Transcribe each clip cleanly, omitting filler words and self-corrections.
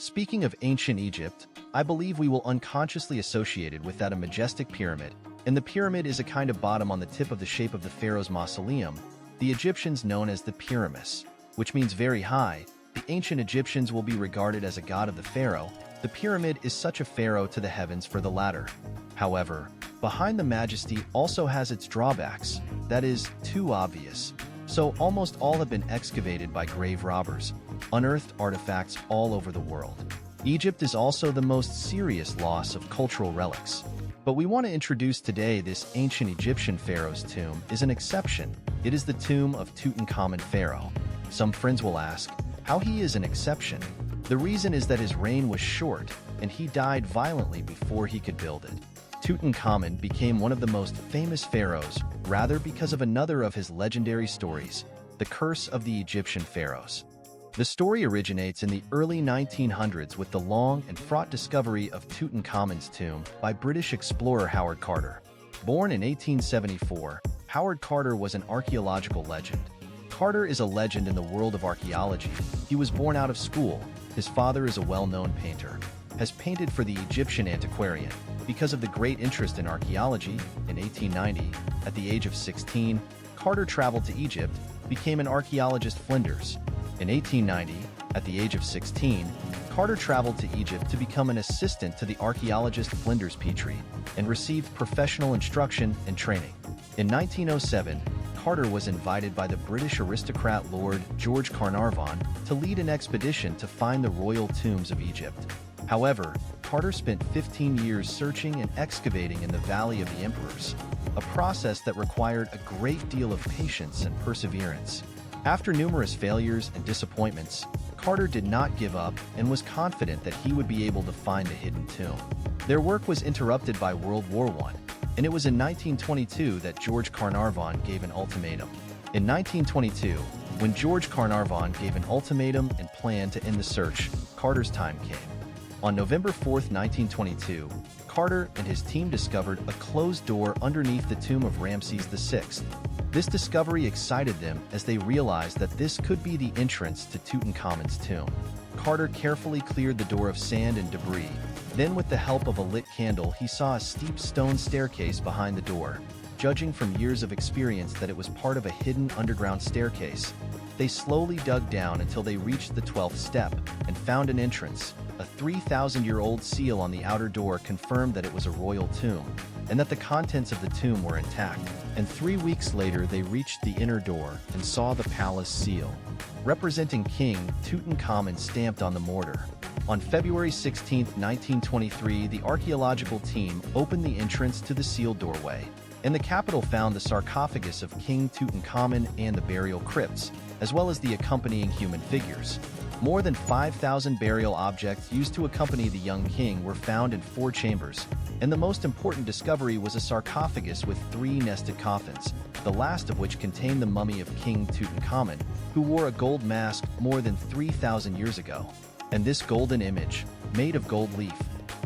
Speaking of ancient Egypt, I believe we will unconsciously associate it with that a majestic pyramid, and the pyramid is a kind of bottom on the tip of the shape of the pharaoh's mausoleum, the Egyptians known as the Pyramids, which means very high. The ancient Egyptians will be regarded as a god of the pharaoh. The pyramid is such a pharaoh to the heavens for the latter. However, behind the majesty also has its drawbacks, that is, too obvious. So almost all have been excavated by grave robbers, unearthed artifacts all over the world. Egypt is also the most serious loss of cultural relics. But we want to introduce today this ancient Egyptian pharaoh's tomb is an exception. It is the tomb of Tutankhamun Pharaoh. Some friends will ask, how he is an exception? The reason is that his reign was short, and he died violently before he could build it. Tutankhamun became one of the most famous pharaohs, rather because of another of his legendary stories, the curse of the Egyptian pharaohs. The story originates in the early 1900s with the long and fraught discovery of Tutankhamun's tomb by British explorer Howard Carter. Born in 1874, Howard Carter was an archaeological legend. Carter is a legend in the world of archaeology. He was born out of school. His father is a well-known painter, has painted for the Egyptian Antiquarian. Because of the great interest in archaeology, in 1890, at the age of 16, Carter traveled to Egypt, became an archaeologist Flinders. In 1890, at the age of 16, Carter traveled to Egypt to become an assistant to the archaeologist Flinders Petrie and received professional instruction and training. In 1907, Carter was invited by the British aristocrat Lord George Carnarvon to lead an expedition to find the royal tombs of Egypt. However, Carter spent 15 years searching and excavating in the Valley of the Emperors, a process that required a great deal of patience and perseverance. After numerous failures and disappointments, Carter did not give up and was confident that he would be able to find the hidden tomb. Their work was interrupted by World War I, and it was in 1922 that George Carnarvon gave an ultimatum. In 1922, when George Carnarvon gave an ultimatum and planned to end the search, Carter's time came. On November 4, 1922, Carter and his team discovered a closed door underneath the tomb of Ramses VI. This discovery excited them as they realized that this could be the entrance to Tutankhamun's tomb. Carter carefully cleared the door of sand and debris. Then, with the help of a lit candle, he saw a steep stone staircase behind the door. Judging from years of experience that it was part of a hidden underground staircase, they slowly dug down until they reached the 12th step and found an entrance. A 3,000-year-old seal on the outer door confirmed that it was a royal tomb, and that the contents of the tomb were intact. And 3 weeks later, they reached the inner door and saw the palace seal, representing King Tutankhamun stamped on the mortar. On February 16, 1923, the archaeological team opened the entrance to the sealed doorway, and the capital found the sarcophagus of King Tutankhamun and the burial crypts, as well as the accompanying human figures. More than 5,000 burial objects used to accompany the young king were found in 4 chambers, and the most important discovery was a sarcophagus with 3 nested coffins, the last of which contained the mummy of King Tutankhamun, who wore a gold mask more than 3,000 years ago. And this golden image, made of gold leaf,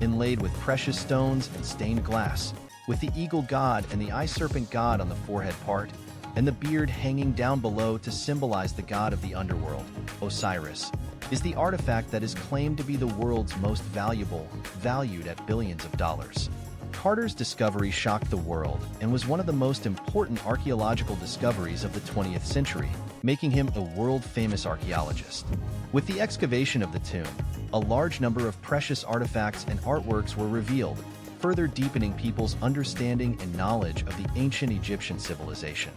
inlaid with precious stones and stained glass, with the eagle god and the eye serpent god on the forehead part, and the beard hanging down below to symbolize the god of the underworld, Osiris, is the artifact that is claimed to be the world's most valuable, valued at billions of dollars. Carter's discovery shocked the world and was one of the most important archaeological discoveries of the 20th century, making him a world-famous archaeologist. With the excavation of the tomb, a large number of precious artifacts and artworks were revealed, further deepening people's understanding and knowledge of the ancient Egyptian civilization.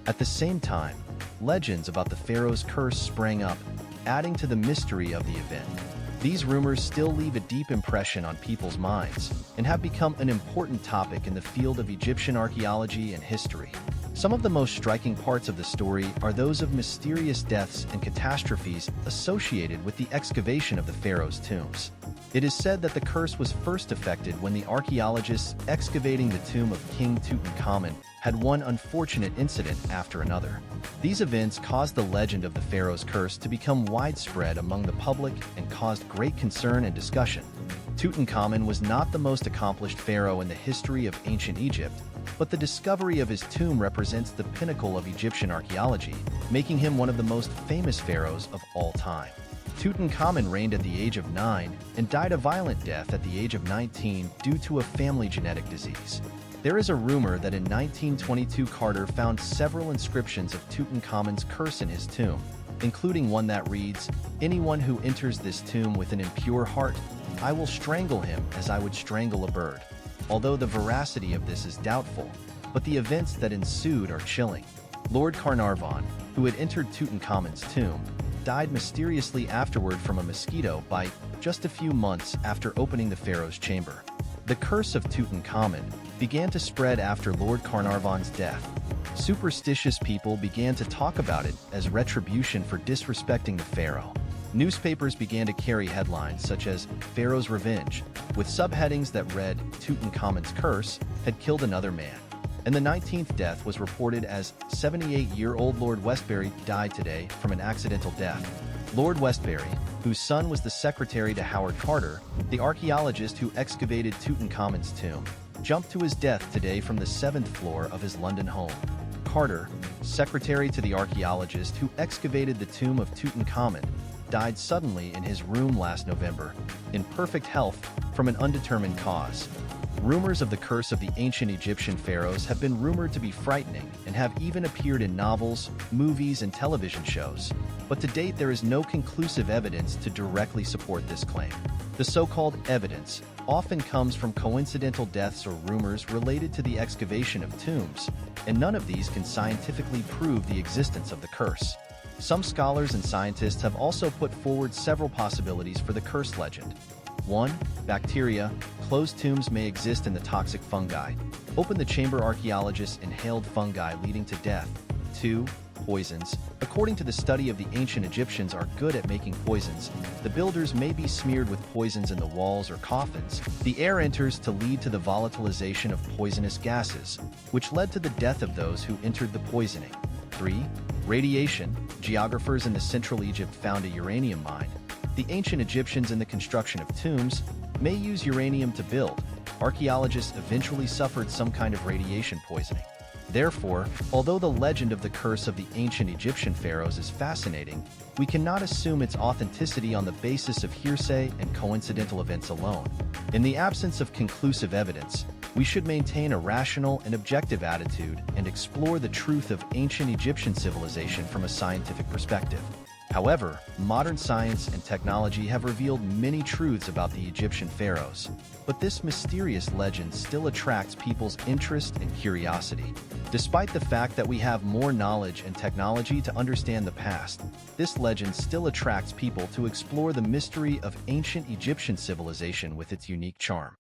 At the same time, legends about the pharaoh's curse sprang up, adding to the mystery of the event. These rumors still leave a deep impression on people's minds and have become an important topic in the field of Egyptian archaeology and history. Some of the most striking parts of the story are those of mysterious deaths and catastrophes associated with the excavation of the pharaoh's tombs. It is said that the curse was first effected when the archaeologists excavating the tomb of King Tutankhamun had one unfortunate incident after another. These events caused the legend of the pharaoh's curse to become widespread among the public and caused great concern and discussion. Tutankhamun was not the most accomplished pharaoh in the history of ancient Egypt, but the discovery of his tomb represents the pinnacle of Egyptian archaeology, making him one of the most famous pharaohs of all time. Tutankhamun reigned at the age of 9 and died a violent death at the age of 19 due to a family genetic disease. There is a rumor that in 1922 Carter found several inscriptions of Tutankhamun's curse in his tomb, including one that reads, "Anyone who enters this tomb with an impure heart, I will strangle him as I would strangle a bird." Although the veracity of this is doubtful, but the events that ensued are chilling. Lord Carnarvon, who had entered Tutankhamun's tomb, died mysteriously afterward from a mosquito bite just a few months after opening the pharaoh's chamber. The curse of Tutankhamun began to spread after Lord Carnarvon's death. Superstitious people began to talk about it as retribution for disrespecting the pharaoh. Newspapers began to carry headlines such as "Pharaoh's Revenge," with subheadings that read "Tutankhamun's curse had killed another man." And the 19th death was reported as 78-year-old Lord Westbury died today from an accidental death. Lord Westbury, whose son was the secretary to Howard Carter, the archaeologist who excavated Tutankhamun's tomb, jumped to his death today from the 7th floor of his London home. Carter, secretary to the archaeologist who excavated the tomb of Tutankhamun, died suddenly in his room last November, in perfect health, from an undetermined cause. Rumors of the curse of the ancient Egyptian pharaohs have been rumored to be frightening and have even appeared in novels, movies, and television shows. But to date, there is no conclusive evidence to directly support this claim. The so-called evidence often comes from coincidental deaths or rumors related to the excavation of tombs, and none of these can scientifically prove the existence of the curse. Some scholars and scientists have also put forward several possibilities for the curse legend. 1. Bacteria. Closed tombs may exist in the toxic fungi. Open the chamber archaeologists inhaled fungi leading to death. 2. Poisons. According to the study of the ancient Egyptians are good at making poisons, the builders may be smeared with poisons in the walls or coffins. The air enters to lead to the volatilization of poisonous gases, which led to the death of those who entered the poisoning. 3. Radiation. Geographers in the Central Egypt found a uranium mine. The ancient Egyptians in the construction of tombs may use uranium to build. Archaeologists eventually suffered some kind of radiation poisoning. Therefore, although the legend of the curse of the ancient Egyptian pharaohs is fascinating, we cannot assume its authenticity on the basis of hearsay and coincidental events alone. In the absence of conclusive evidence, we should maintain a rational and objective attitude and explore the truth of ancient Egyptian civilization from a scientific perspective. However, modern science and technology have revealed many truths about the Egyptian pharaohs, but this mysterious legend still attracts people's interest and curiosity. Despite the fact that we have more knowledge and technology to understand the past, this legend still attracts people to explore the mystery of ancient Egyptian civilization with its unique charm.